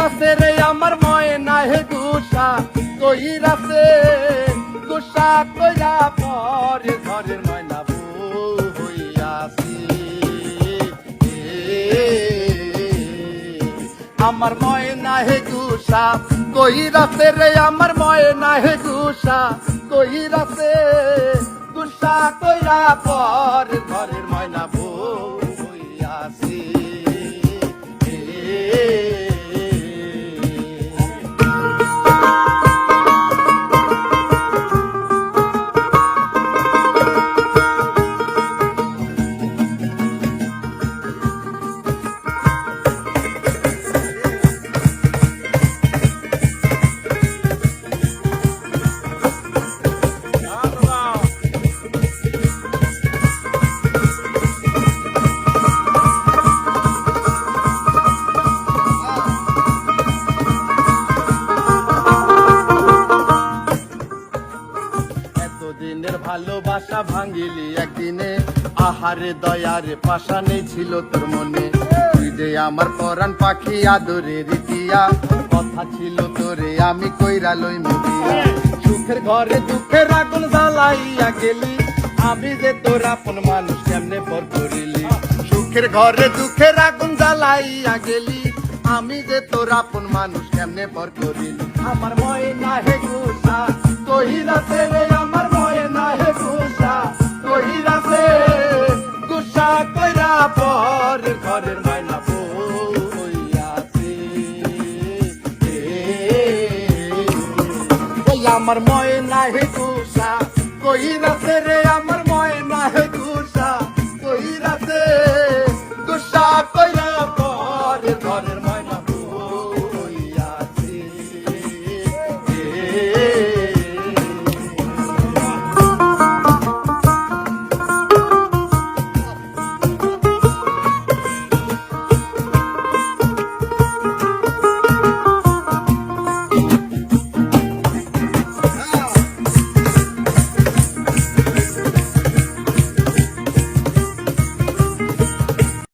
রাতে রে আমার ময়না হে গুসা কইরাছে গুসা কইরা পরে ঘরের ময়না বউ হইয়াছি আমার ময়না হে গুসা কইরাছে রে আমার ময়না হে গুসা কইরাছে গুসা কইরা পরে ঘরের ময়না বউ হইয়াছি দিনের ভালোবাসা ভাঙিলি একদিনে আহারে দয়ারে পাশানে ছিল তোর মনে তুই যে আমার পরাণ পাখি আদরের টিয়া কথা ছিল তোরে আমি কইরা লই মুদিয়া সুখের ঘরে দুঃখের আগুন জ্বালাইয়া গেলি আমি যে তোর আপন মানুষ কেমনে পর করিলি সুখের ঘরে দুঃখের আগুন জ্বালাইয়া গেলি আমি যে তোর আপন মানুষ কেমনে পর করিলি আমার ময়না হে গুসা কইরাছে রে আমার ময়না হে গুসা কইরাছে গুসা কইরা পর ঘরের ময়না বউ হইয়াছে আমার ময়না হে